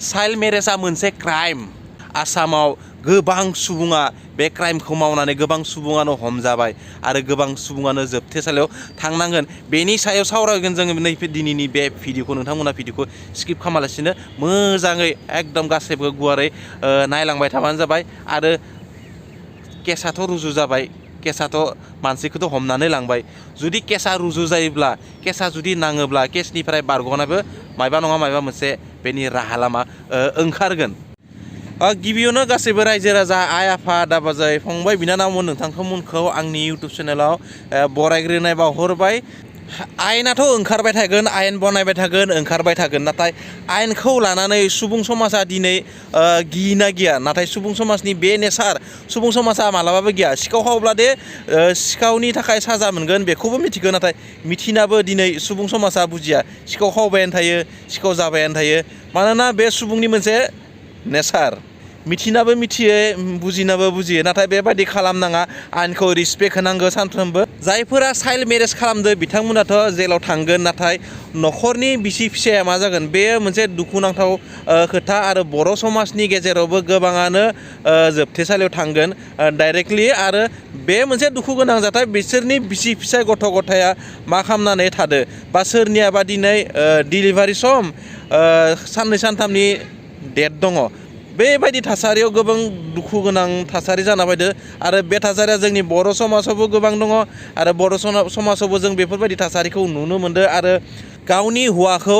Child मेरेजआ मोनसे crime आसामाव गोबां सुबुङा बे क्राइमखौ मावनानै गोबां सुबुङानो हमजाबाय आरो गोबां सुबुङानो जोबथेसालियाव थांनांगोन बेनि सायाव सावरायगोन जोङो नैबे दिनैनि बे भिडिअखौ नोंथांमोना भिडिअखौ स्किप खालामालासिनो मोजाङै एकदम गासैबो गुवारै नायलांबाय थाबानो जाबाय आरो केसाथ' रुजु जाबाय केसाथ' मानसिखौथ' हमनानै लांबाय जुदि केसा रुजु जायोब्ला केसा जुदि नाङोब्ला केसनिफ्राय बारग'नाबो मायबा नङा मायबा मोनसे बेनि राहा लामा ओंखारगोन गिबियावनो गासैबो रायजो राजा आइ आफा आदा बाजै फंबाय बिनानावमोन नोंथांमोनखौ आंनि इउटुब चेनेलाव बरायग्रोनाय बावहरबाय आयेनाथ' ओंखारबाय थागोन आयेन बनायबाय थागोन ओंखारबाय थागोन नाथाय आयेनखौ लानानै सुबुं समाजा दिनै गिना गिया नाथाय सुबुं समाजनि बे नेचार सुबुं समाजा मालाबाबो गिया सिखाव खावब्ला दे सिखावनि थाखाय साजा मोनगोन बेखौबो मिथिगौ नाथाय मिथिनाबो दिनै सुबुं समाजा बुजिया सिखाव खावबायानो थायो सिखाव जाबायानो थायो मानोना बे सुबुंनि मोनसे नेचार मिथिनाबो मिथियो बुजिनाबो बुजियो नाथाय बेबायदि खालामनाङा आयेनखौ रिसपेक्ट होनांगौ सानफ्रोमबो जायफोरा चाइल्ड मेरेज खालामदो बिथांमोनाथ' जेलाव थांगोन नाथाय न'खरनि बिसि फिसाया मा जागोन बेयो मोनसे दुखुनांथाव खोथा आरो बर' समाजनि गेजेरावबो गोबाङानो जोबथेसालियाव थांगोन डाइरेक्टलि आरो बे मोनसे दुखु गोनां जाथाय बिसोरनि बिसि फिसाय गथ' गथाया मा खालामनानै थादो बा सोरनियाबा दिनै डिलिभारि सम साननै सानथामनि डेट दङ बेबायदि थासारियाव गोबां दुखु गोनां थासारि जाना फैदो आरो बे थासारिया जोंनि बर' समाजावबो गोबां दङ आरो बर' समाजावबो जों बेफोरबायदि थासारिखौ नुनो मोनदों आरो गावनि हौवाखौ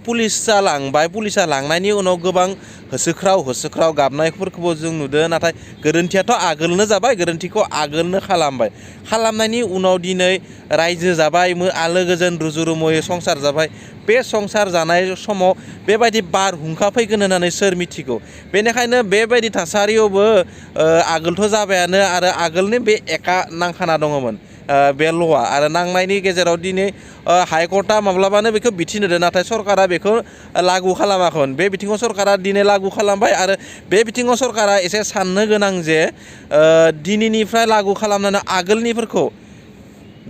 पुलिसा लांबाय पुलिसा लांनायनि उनाव गोबां होसोख्राव गाबनायफोरखौबो जों नुदों नाथाय गोरोन्थियाथ' आगोलनो जाबाय गोरोन्थिखौ आगोलनो खालामबाय खालामनायनि उनाव दिनै रायजो जाबाय आलो गोजोन रुजु रुमुयै संसार जाबाय बे संसार जानाय समाव बेबायदि बारहुंखा फैगोन होननानै सोर मिथिगौ बेनिखायनो बेबायदि थासारियावबो आगोलथ' जाबायानो आरो आगोलनि बे एका नांखाना दङमोन बे ल'आ आरो नांनायनि गेजेराव दिनै हाइकर्टआ माब्लाबानो बेखौ बिथोन होदों नाथाय सरकारा बेखौ लागु खालामाखैमोन बे बिथिङाव सरकारा दिनै लागु खालामबाय आरो बे बिथिङाव सरकारा एसे साननो गोनां जे दिनैनिफ्राय लागु खालामनानै आगोलनिफोरखौ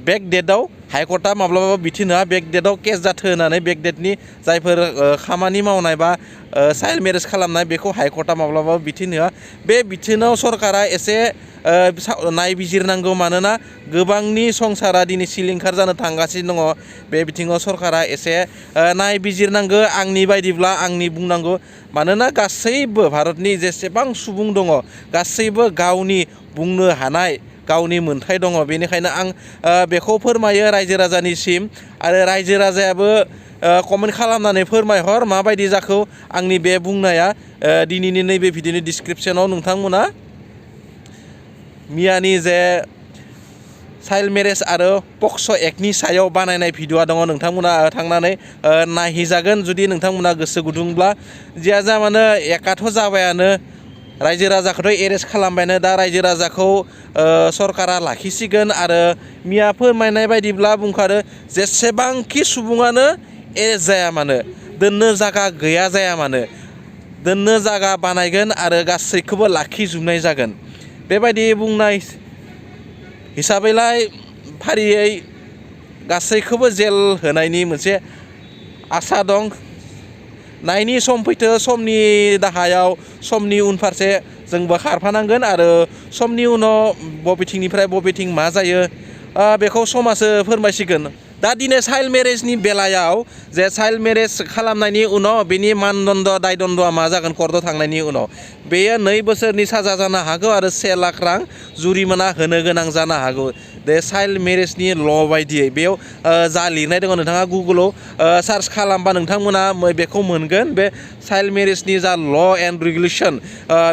बेक डेटआव हाइकर्टआ माब्लाबाबो बिथोन होआ बेक डेटआव केस जाथो होननानै बेक डेटनि जायफोर खामानि मावनाय बा चाइल्ड मेरेज खालामनाय बेखौ हाइकर्टआ माब्लाबाबो बिथोन होआ बे बिथोनाव सरकारा एसे नायबिजिरनांगौ मानोना गोबांनि संसारा दिनै सिलिंखार जानो थांगासिनो दङ बे बिथिङाव सरकारा एसे नायबिजिरनांगौ आंनि बायदिब्ला आंनि बुंनांगौ मानोना गासैबो भारतनि जेसेबां सुबुं दङ गासैबो गावनि बुंनो हानाय गावनि मोन्थाय दङ बेनिखायनो आं बेखौ फोरमायो रायजो राजानिसिम आरो रायजो राजायाबो कमेन्ट खालामनानै फोरमायहर माबायदि जाखो आंनि बे बुंनाया दिनैनि नैबे भिडिअनि डिसक्रिपसनाव नोंथांमोना मियानि जे चाइल्ड मेरेज आरो पक्स' एक्टनि सायाव बानायनाय भिडिअआ दङ नोंथांमोना थांनानै नायहैजागोन जुदि नोंथांमोना गोसो गुदुंब्ला जिया जा मानो एकाथ' जाबायानो रायजो राजाखौथ' एरेस्ट खालामबायानो दा रायजो राजाखौ सरकारा लाखिसिगोन आरो मिया फोरमायनाय बायदिब्ला बुंखारो जेसेबांखि सुबुङानो एरेस्ट जाया मानो दोननो जागा गैया जाया मानो दोननो जागा बानायगोन आरो गासैखौबो लाखिजोबनाय जागोन बेबायदि बुंनाय हिसाबैलाय फारियै गासैखौबो जेल होनायनि मोनसे आसा दं नायनि सम फैथो समनि दाहायाव समनि उनफारसे जोंबो खारफानांगोन आरो समनि उनाव बबेथिंनिफ्राय बबेथिं मा जायो बेखौ समासो फोरमायसिगोन दा दिनै चाइल्ड मेरेजनि बेलायाव जे चाइल्ड मेरेज खालामनायनि उनाव बेनि मानदण्ड दायदण्डआ मा जागोन कर्टआव थांनायनि उनाव बेयो 2 बोसोरनि साजा जानो हागौ आरो 1 लाख रां जुरिमाना होनो गोनां जानो हागौ बे चाइल्ड मेरेजनि ल' बायदियै बेयाव जा लिरनाय दङ नोंथाङा गुगोलाव सार्च खालामबा नोंथांमोना बेखौ मोनगोन बे चाइल्ड मेरेजनि जा ल' एन्ड रेगुलेसन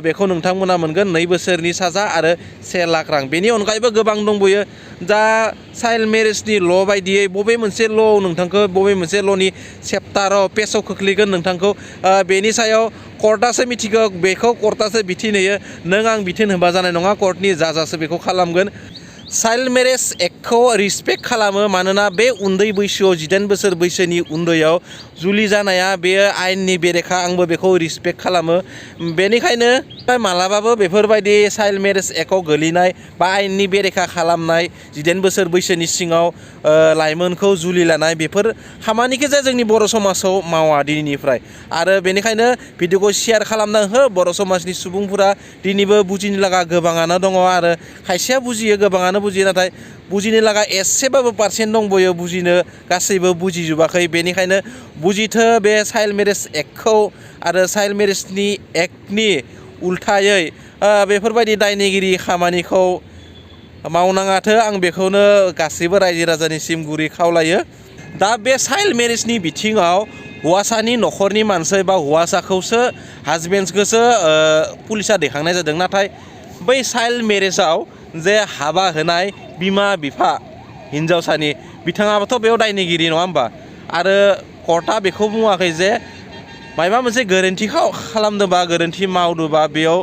बेखौ नोंथांमोना मोनगोन 2 बोसोरनि साजा आरो 1 लाख रां बेनि अनगायैबो गोबां दंबोयो दा चाइल्ड मेरेजनि ल' बायदियै बबे मोनसे ल' नोंथांखौ बबे मोनसे ल'नि चेप्टाराव पेजाव खोख्लैगोन नोंथांखौ बेनि सायाव कर्टआसो मिथिगौ बेखौ कर्टआसो बिथोन होयो नों आं बिथोन होबा जानाय नङा कर्टनि जाजासो बेखौ खालामगोन चाइल्ड मेरेज एक्टखौ रिसपेक्ट खालामो मानोना बे उन्दै बैसोआव 18 बोसोर बैसोनि उन्दैयाव जुलि जानाया बेयो आयेननि बेरेखा आंबो बेखौ रिसपेक्ट खालामो बेनिखायनो मालाबाबो बेफोरबायदि चाइल्ड मेरेज एक्टआव गोलैनाय बा आयेननि बेरेखा खालामनाय 18 बोसोर बैसोनि सिङाव लाइमोनखौ जुलि लानाय बेफोर खामानिखौ जे जोंनि बर' समाजाव मावा दिनैनिफ्राय आरो बेनिखायनो भिडिअखौ शेयार खालामना हो बर' समाजनि सुबुंफोरा दिनैबो बुजिनो लागा गोबाङानो दङ आरो खायसेया बुजियो गोबाङानो बुजियो नाथाय बुजिनो लागा एसेबाबो पार्सेन्ट दंबयो बुजिनो गासैबो बुजिजोबाखै बेनिखायनो बुजिथो बे चाइल्ड मेरेज एक्टखौ आरो चाइल्ड मेरेजनि एक्टनि उल्थायै बेफोरबायदि दायनिगिरि खामानिखौ मावनाङाथो आं बेखौनो गासैबो रायजो राजानिसिम गुरै खावलायो दा बे चाइल्ड मेरेजनि बिथिङाव हौवासानि न'खरनि मानसि बा हौवासाखौसो हासबेन्डखौसो पुलिसा दैखांनाय जादों नाथाय बै चाइल्ड मेरेजाव जे हाबा होनाय बिमा बिफा हिन्जावसानि बिथाङाबोथ' बेयाव दायनिगिरि नङा होमबा आरो कर्टआ बेखौ बुङाखै जे माबा मोनसे गोरोन्थि खालामदोंबा गोरोन्थि मावदोंबा बेयाव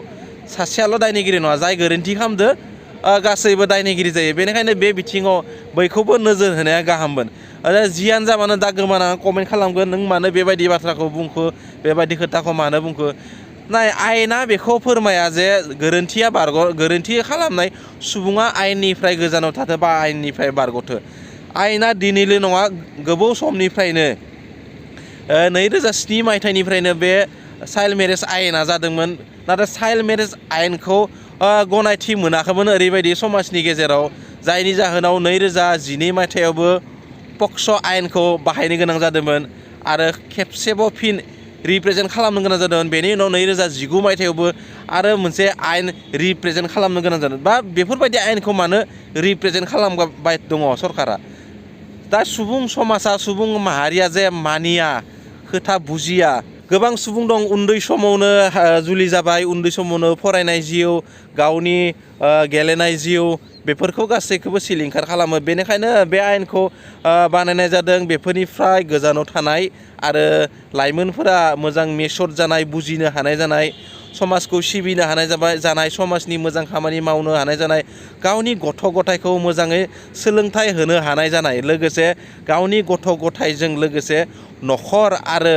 सासेयाल' दायनिगिरि नङा जाय गोरोन्थि खालामदो गासैबो दायनिगिरि जायो बेनिखायनो बे बिथिङाव बैखौबो नोजोर होनाया गाहाममोन जियानो जाबानो दा गोमानानै कमेन्ट खालामगोन नों मानो बेबायदि बाथ्राखौ बुंखो बेबायदि खोथाखौ मानो बुंखो नाय आयेना बेखौ फोरमाया जे गोरोन्थि खालामनाय सुबुङा आयेननिफ्राय गोजानाव थाथो बा आयेननिफ्राय बारग'थो आयेना दिनैल' नङा गोबाव समनिफ्रायनो 2007 मायथाइनिफ्रायनो बे चाइल्ड मेरेज आयेना जादोंमोन नाथाय चाइल्ड मेरेज आयेनखौ गनायथि मोनाखैमोन ओरैबायदि समाजनि गेजेराव जायनि जाहोनाव 2012 मायथाइयावबो पक्स' आयेनखौ बाहायनो गोनां जादोंमोन आरो खेबसेबाव फिन रिप्रेजेन्ट खालामनो गोनां जादोंमोन बेनि उनाव 2019 मायथाइयावबो आरो मोनसे आयेन रिप्रेजेन्ट खालामनो गोनां जादों बा बेफोरबायदि आयेनखौ मानो रिप्रेजेन्ट खालामबाय दङ सरकारा दा सुबुं समाजा सुबुं माहारिया जे मानिया खोथा बुजिया गोबां सुबुं दं उन्दै समावनो जुलि जाबाय उन्दै समावनो फरायनाय जिउ गावनि गेलेनाय जिउ बेफोरखौ गासैखौबो सिलिंखार खालामो बेनिखायनो बे आयेनखौ बानायनाय जादों बेफोरनिफ्राय गोजानाव थानाय आरो लाइमोनफोरा मोजां मेचर जानाय बुजिनो हानाय जानाय समाजखौ सिबिनो हानाय जानाय समाजनि मोजां खामानि मावनो हानाय जानाय गावनि गथ' गथायखौ मोजाङै सोलोंथाइ होनो हानाय जानाय लोगोसे गावनि गथ' गथायजों लोगोसे न'खर आरो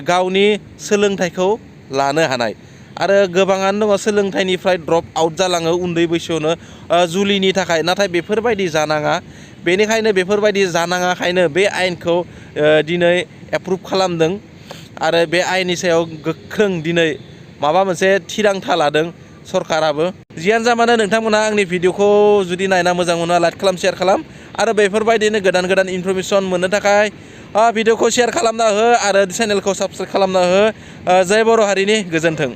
गावनि सोलोंथाइखौ लानो हानाय आरो गोबाङानो दङ सोलोंथाइनिफ्राय ड्रप आउट जालाङो उन्दै बैसोआवनो जुलिनि थाखाय नाथाय बेफोरबायदि जानाङा बेनिखायनो बेफोरबायदि जानाङाखायनो बे आयेनखौ दिनै एप्रुभ खालामदों आरो बे आयेननि सायाव गोख्रों दिनै माबा मोनसे थिरांथा लादों सरकाराबो जियानो जामानो नोंथांमोना आंनि भिडिअखौ जुदि नायना मोजां मोनो लाइक खालाम शेयार खालाम आरो बेफोरबायदिनो गोदान इनफरमेसन मोननो थाखाय भिडिअखौ शेयार खालामना हो आरो चेनेलखौ साबस्क्राइब खालामना हो जय बर' हारिनि गोजोन्थों।